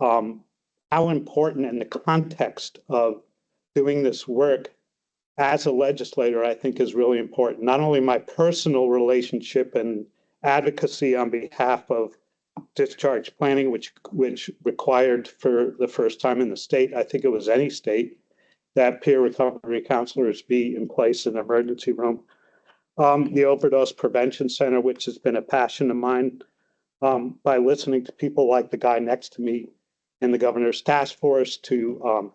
how important and the context of doing this work as a legislator, I think is really important. Not only my personal relationship and advocacy on behalf of discharge planning, which required for the first time in the state, I think it was any state, that peer recovery counselors be in place in the emergency room. The Overdose Prevention Center, which has been a passion of mine, by listening to people like the guy next to me in the governor's task force to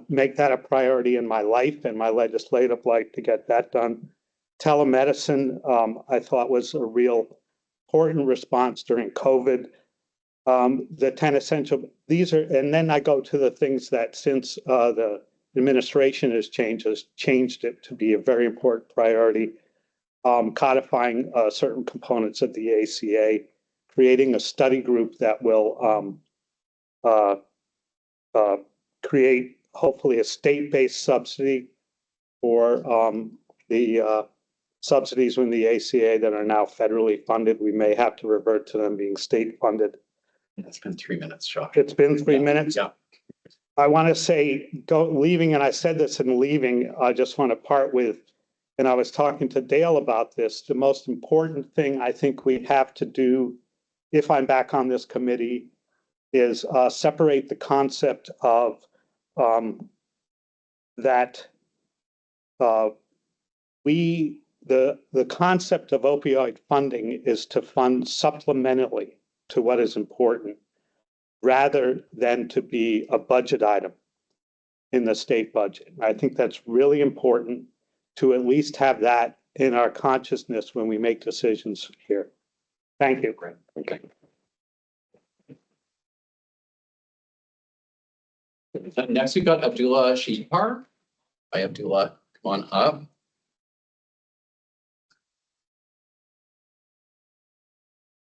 make that a priority in my life and my legislative life to get that done. Telemedicine, I thought was a real important response during COVID. The 10 essential, and then I go to the things that since the administration has changed it to be a very important priority. Codifying certain components of the ACA, creating a study group that will create hopefully a state-based subsidy for the subsidies in the ACA that are now federally funded. We may have to revert to them being state funded. It's been 3 minutes, Josh. It's been 3 minutes. Yeah. I want to say leaving, and I said this in leaving, I just want to part with, and I was talking to Dale about this, the most important thing I think we have to do if I'm back on this committee is separate the concept of that the concept of opioid funding is to fund supplementally to what is important, rather than to be a budget item in the state budget. I think that's really important to at least have that in our consciousness when we make decisions here. Thank you. Great. Okay. Next, we've got Abdullah Shihar. Hi, Abdullah. Come on up.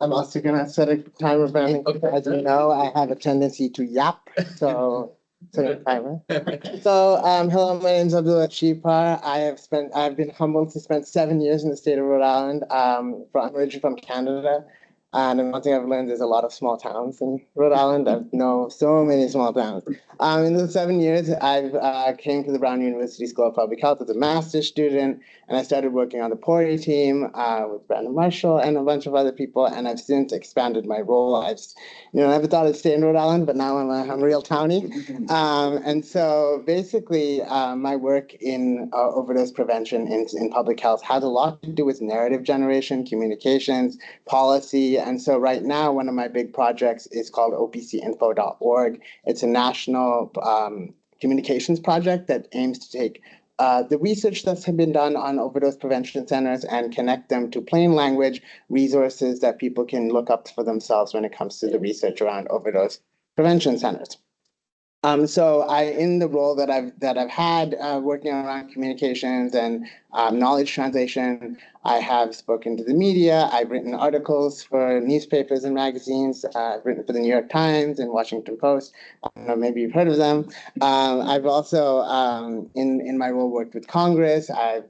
I'm also gonna set a timer for me. Okay. As you know, I have a tendency to yap, so set a timer. So, hello, my name is Abdullah Shihar. I've been humbled to spend 7 years in the state of Rhode Island. I'm originally from Canada. And one thing I've learned is a lot of small towns in Rhode Island. I know so many small towns. In those 7 years, I've came to the Brown University School of Public Health as a master's student, and I started working on the Pori team with Brandon Marshall and a bunch of other people. And I've since expanded my role. I never thought I'd stay in Rhode Island, but now I'm a real townie. And so basically, my work in overdose prevention in public health has a lot to do with narrative generation, communications, policy. And so right now, one of my big projects is called opcinfo.org. It's a national communications project that aims to take the research that's been done on overdose prevention centers and connect them to plain language resources that people can look up for themselves when it comes to the research around overdose prevention centers. So in the role that I've had working around communications and knowledge translation, I have spoken to the media. I've written articles for newspapers and magazines. I've written for the New York Times and Washington Post. I don't know, maybe you've heard of them. I've also, in my role, worked with Congress. I've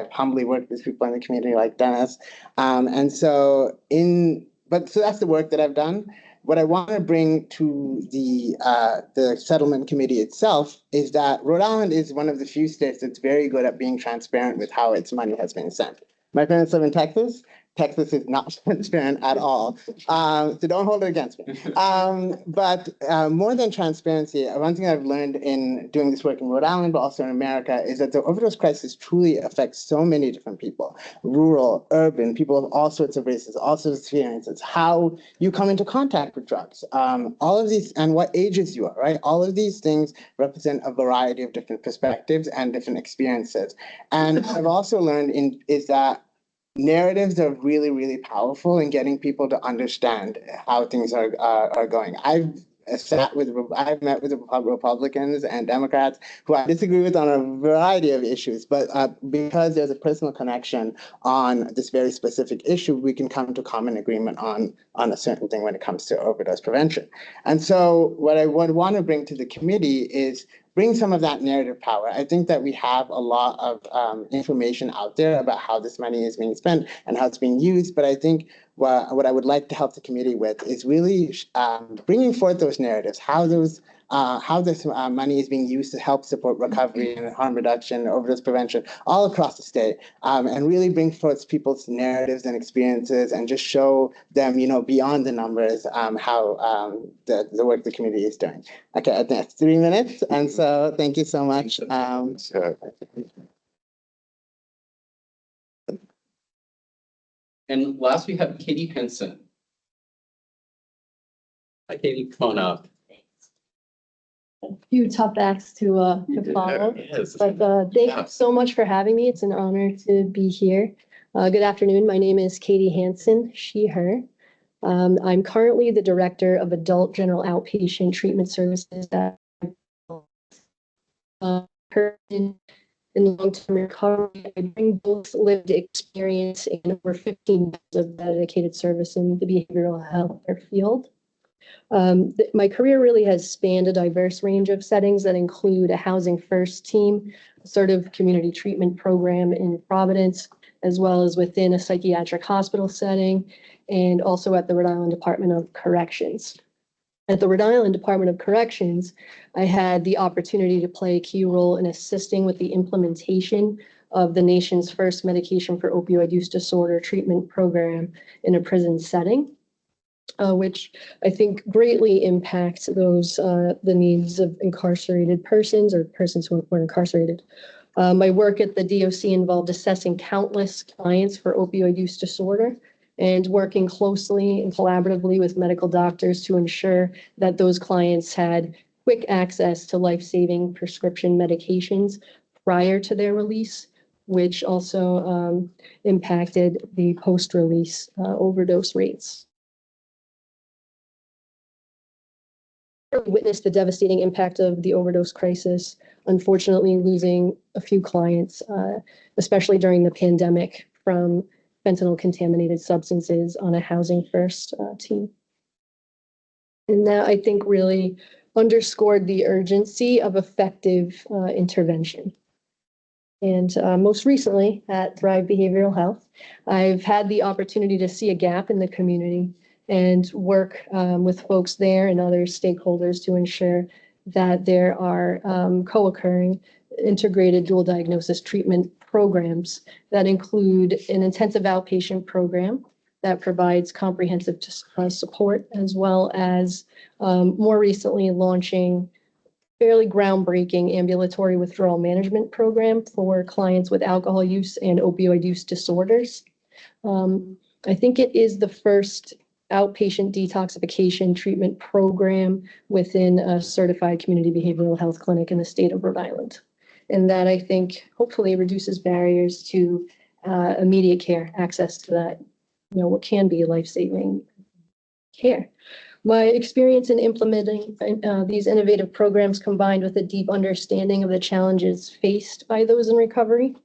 humbly worked with people in the community like Dennis. So that's the work that I've done. What I want to bring to the settlement committee itself is that Rhode Island is one of the few states that's very good at being transparent with how its money has been spent. My parents live in Texas. Texas is not transparent at all. So don't hold it against me. But more than transparency, one thing I've learned in doing this work in Rhode Island, but also in America, is that the overdose crisis truly affects so many different people, rural, urban, people of all sorts of races, all sorts of experiences, how you come into contact with drugs, all of these, and what ages you are, right? All of these things represent a variety of different perspectives and different experiences. And I've also learned is that narratives are really, really powerful in getting people to understand how things are going. I've met with Republicans and Democrats who I disagree with on a variety of issues, but because there's a personal connection on this very specific issue, we can come to common agreement on a certain thing when it comes to overdose prevention. And so what I would want to bring to the committee is bring some of that narrative power. I think that we have a lot of information out there about how this money is being spent and how it's being used, but I think what I would like to help the committee with is really bringing forth those narratives, how this money is being used to help support recovery and harm reduction, overdose prevention, all across the state, and really bring forth people's narratives and experiences and just show them, beyond the numbers, how the work the community is doing. Okay, I think that's 3 minutes, and so thank you so much. And last we have Katie Henson. Hi, Katie, come on up. A few tough acts to follow, Yes. but thank you so much for having me. It's an honor to be here. Good afternoon. My name is Katie Hansen, she, her. I'm currently the Director of Adult General Outpatient Treatment Services at in long-term recovery. I bring both lived experience and over 15 years of dedicated service in the behavioral health care field. My career really has spanned a diverse range of settings that include a Housing First team, assertive community treatment program in Providence, as well as within a psychiatric hospital setting, and also at the Rhode Island Department of Corrections. At the Rhode Island Department of Corrections, I had the opportunity to play a key role in assisting with the implementation of the nation's first medication for opioid use disorder treatment program in a prison setting, which I think greatly impacts the needs of incarcerated persons or persons who were incarcerated. My work at the DOC involved assessing countless clients for opioid use disorder and working closely and collaboratively with medical doctors to ensure that those clients had quick access to life-saving prescription medications prior to their release, which also impacted the post-release overdose rates. Witnessed the devastating impact of the overdose crisis, unfortunately losing a few clients, especially during the pandemic, from fentanyl contaminated substances on a Housing First team. And that, I think, really underscored the urgency of effective intervention. And most recently at Thrive Behavioral Health, I've had the opportunity to see a gap in the community and work with folks there and other stakeholders to ensure that there are co-occurring integrated dual diagnosis treatment programs that include an intensive outpatient program that provides comprehensive support, as well as more recently launching fairly groundbreaking ambulatory withdrawal management program for clients with alcohol use and opioid use disorders. I think it is the first outpatient detoxification treatment program within a certified community behavioral health clinic in the state of Rhode Island. And that, I think, hopefully reduces barriers to immediate care, access to that, what can be life-saving care. My experience in implementing these innovative programs, combined with a deep understanding of the challenges faced by those in recovery,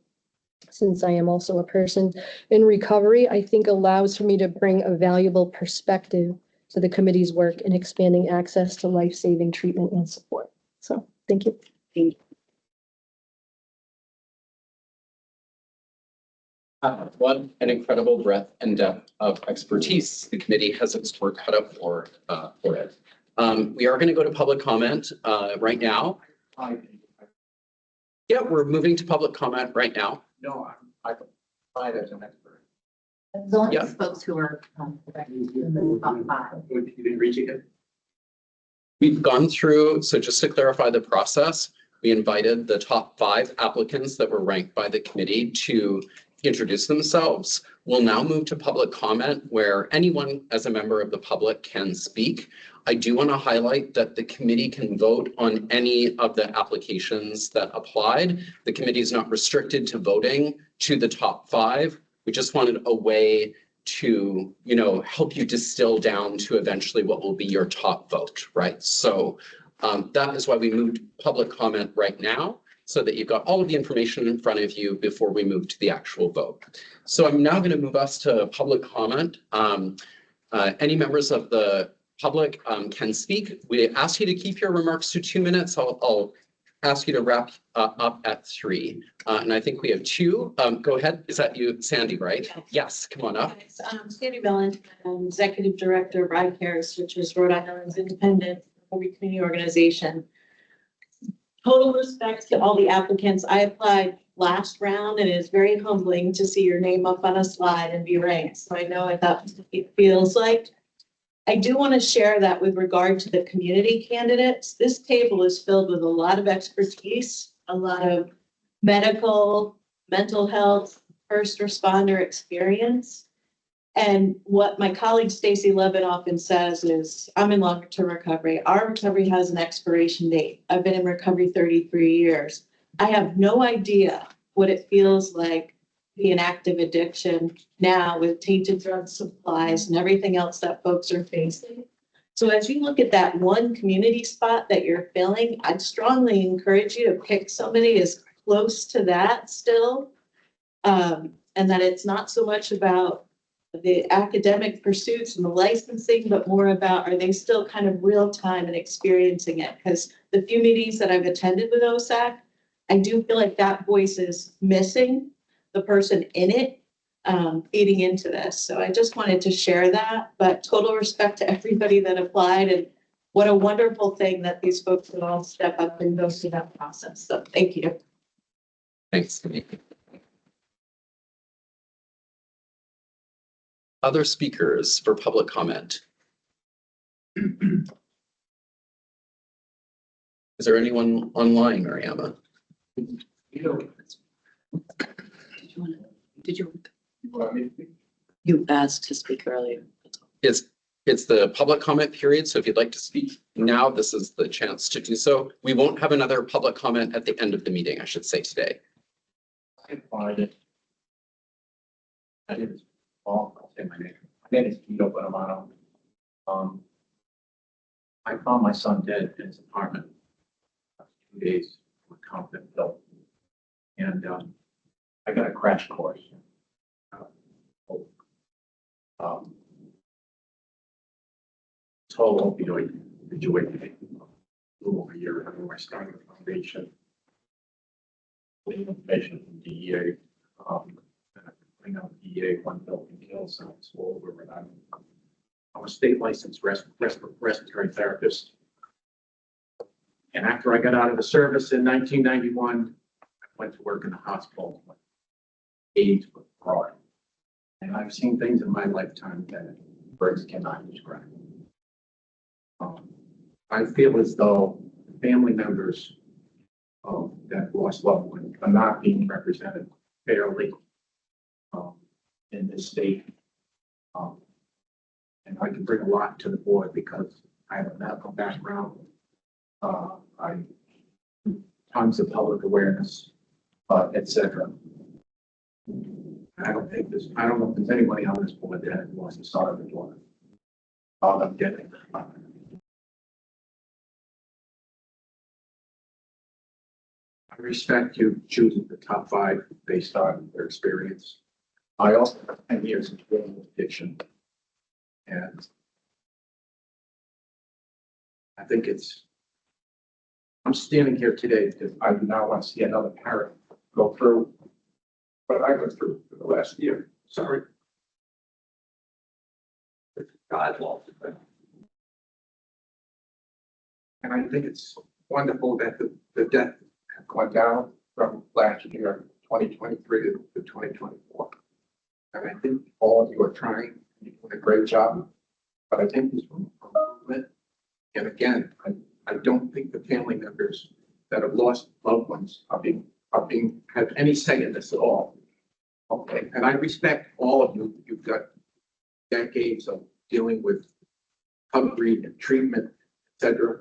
since I am also a person in recovery, I think allows for me to bring a valuable perspective to the committee's work in expanding access to life-saving treatment and support. So, thank you. Thank you. What an incredible breadth and depth of expertise. The committee has its work cut up for it. We are going to go to public comment right now. Yeah, we're moving to public comment right now. No, I applied as an expert. There's only Yeah. folks who are in the top five. You didn't reach it yet? We've gone through, so just to clarify the process, we invited the top 5 applicants that were ranked by the committee to introduce themselves. We'll now move to public comment where anyone as a member of the public can speak. I do want to highlight that the committee can vote on any of the applications that applied. The committee is not restricted to voting to the top 5. We just wanted a way to, help you distill down to eventually what will be your top vote, right? So that is why we moved public comment right now, so that you've got all of the information in front of you before we move to the actual vote. So I'm now going to move us to public comment. Any members of the public can speak. We ask you to keep your remarks to 2 minutes. I'll ask you to wrap up at 3. And I think we have 2. Go ahead. Is that you, Sandy, right? Yes, come on up. Sandy Mellon, I'm Executive Director of iCares, which is Rhode Island's independent community organization. Total respect to all the applicants. I applied last round and it is very humbling to see your name up on a slide and be ranked. So I know what that feels like. I do want to share that with regard to the community candidates, this table is filled with a lot of expertise, a lot of medical, mental health, first responder experience. And what my colleague Stacy Levin often says is, I'm in long-term recovery. Our recovery has an expiration date. I've been in recovery 33 years. I have no idea what it feels like to be an active addiction now with tainted drug supplies and everything else that folks are facing. So as you look at that one community spot that you're filling, I'd strongly encourage you to pick somebody as close to that still. And that it's not so much about the academic pursuits and the licensing, but more about, are they still kind of real time and experiencing it? Because the few meetings that I've attended with OSAC, I do feel like that voice is missing, the person in it, feeding into this. So I just wanted to share that, but total respect to everybody that applied, and what a wonderful thing that these folks would all step up and go through that process. So thank you. Thanks. Other speakers for public comment? Is there anyone online, Mariama? Did you asked to speak earlier? It's the public comment period, so if you'd like to speak now, this is the chance to do so. We won't have another public comment at the end of the meeting, I should say today. I find it. I didn't. I'll say my name. My name is Guido Bonamano. I found my son dead in his apartment 2 days with confident pill. And I got a crash course. Total opioid situation. A little over a year ago, I started a foundation. With information from DEA. Putting out DEA, one pill can kill, so it's all over. And I'm a state licensed respiratory therapist. And after I got out of the service in 1991, I went to work in the hospital. AIDS was broad. And I've seen things in my lifetime that words cannot describe. I feel as though family members that lost loved ones are not being represented fairly in this state. And I can bring a lot to the board because I have a medical background. I tons of public awareness, etc. I don't know if there's anybody on this board that wants to start the door. All I'm getting. I respect you choosing the top 5 based on their experience. I also have 10 years of dealing with addiction. And I think I'm standing here today because I do not want to see another parent go through what I went through for the last year. Sorry. God loves it. And I think it's wonderful that the death have gone down from last year, 2023 to 2024. And I think all of you are trying, you're doing a great job, but I think there's room for improvement. And again, I don't think the family members that have lost loved ones have any say in this at all. Okay, and I respect all of you. You've got decades of dealing with recovery and treatment, et cetera.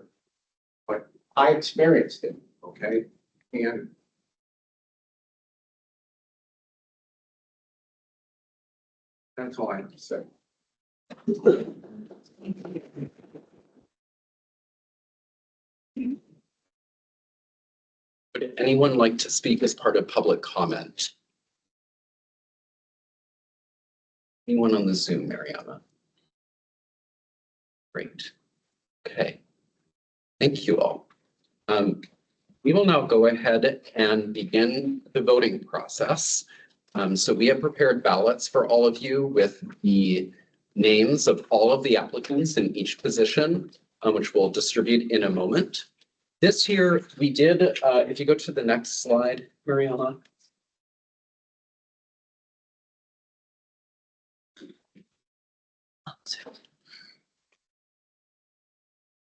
But I experienced it, okay? And that's all I have to say. Would anyone like to speak as part of public comment? Anyone on the Zoom, Mariana? Great. Okay. Thank you all. We will now go ahead and begin the voting process. So we have prepared ballots for all of you with the names of all of the applicants in each position, which we'll distribute in a moment. This year we did, if you go to the next slide, Mariana.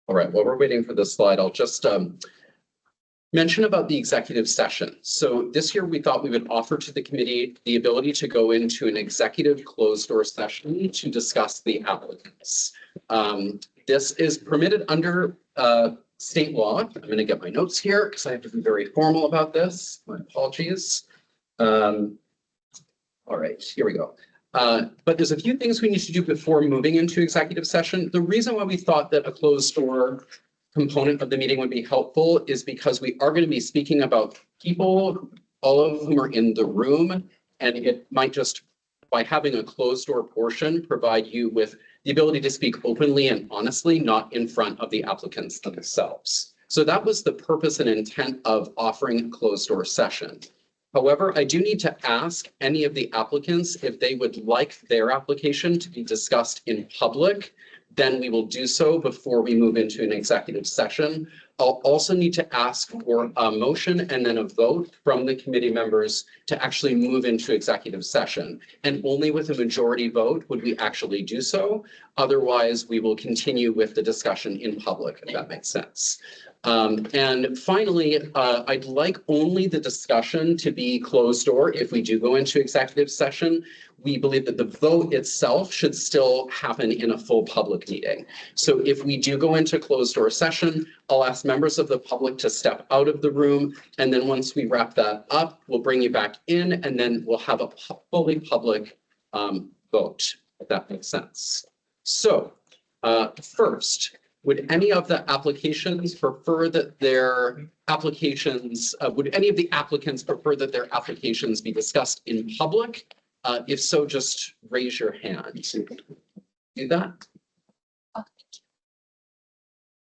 All right, while we're waiting for this slide, I'll just mention about the executive session. So this year we thought we would offer to the committee the ability to go into an executive closed door session to discuss the applicants. This is permitted under state law. I'm going to get my notes here because I have to be very formal about this. My apologies. All right, here we go. But there's a few things we need to do before moving into executive session. The reason why we thought that a closed door component of the meeting would be helpful is because we are going to be speaking about people, all of whom are in the room, and it might just, by having a closed door portion, provide you with the ability to speak openly and honestly, not in front of the applicants themselves. So that was the purpose and intent of offering a closed door session. However, I do need to ask any of the applicants if they would like their application to be discussed in public. Then we will do so before we move into an executive session. I'll also need to ask for a motion and then a vote from the committee members to actually move into executive session. And only with a majority vote would we actually do so. Otherwise, we will continue with the discussion in public, if that makes sense. And finally, I'd like only the discussion to be closed door if we do go into executive session. We believe that the vote itself should still happen in a full public meeting. So if we do go into closed door session, I'll ask members of the public to step out of the room. And then once we wrap that up, we'll bring you back in and then we'll have a fully public vote, if that makes sense. So first, would any of the applications prefer that their applications, would any of the applicants prefer that their applications be discussed in public? If so, just raise your hand. Do that.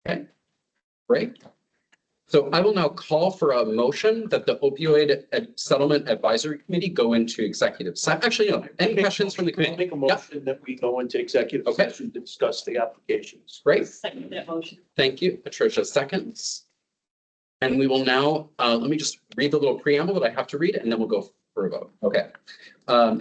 Okay, great. So I will now call for a motion that the Opioid Settlement Advisory Committee go into executive session. Actually, no, any questions from the committee? Make a motion that we go into executive session to discuss the applications. Great. Second that motion. Thank you. Patricia seconds. And we will now, let me just read the little preamble that I have to read and then we'll go for a vote. Okay.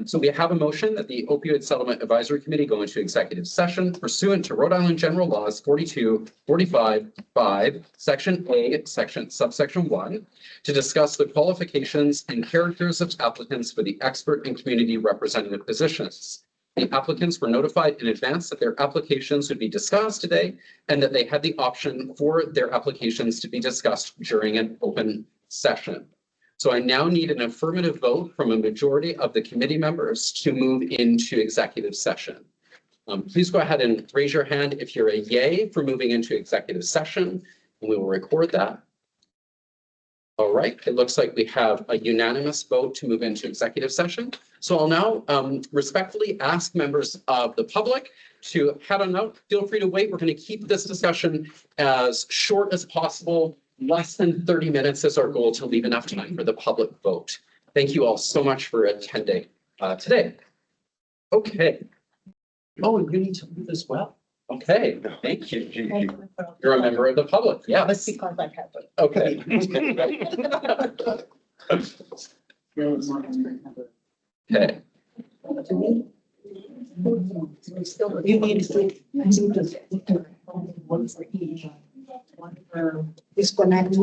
So we have a motion that the Opioid Settlement Advisory Committee go into executive session pursuant to Rhode Island General Laws 42, 45, 5, Section A, subsection 1, to discuss the qualifications and characters of applicants for the expert and community representative positions. The applicants were notified in advance that their applications would be discussed today and that they had the option for their applications to be discussed during an open session. So I now need an affirmative vote from a majority of the committee members to move into executive session. Please go ahead and raise your hand if you're a yay for moving into executive session, and we will record that. All right, it looks like we have a unanimous vote to move into executive session. So I'll now respectfully ask members of the public to head on out. Feel free to wait. We're going to keep this discussion as short as possible. Less than 30 minutes is our goal to leave enough time for the public vote. Thank you all so much for attending today. Okay. Oh, and you need to move as well. Okay, thank you. You're a member of the public. Yeah. Let's be called like that. Okay. Okay. You need to. One for each. One for disconnect.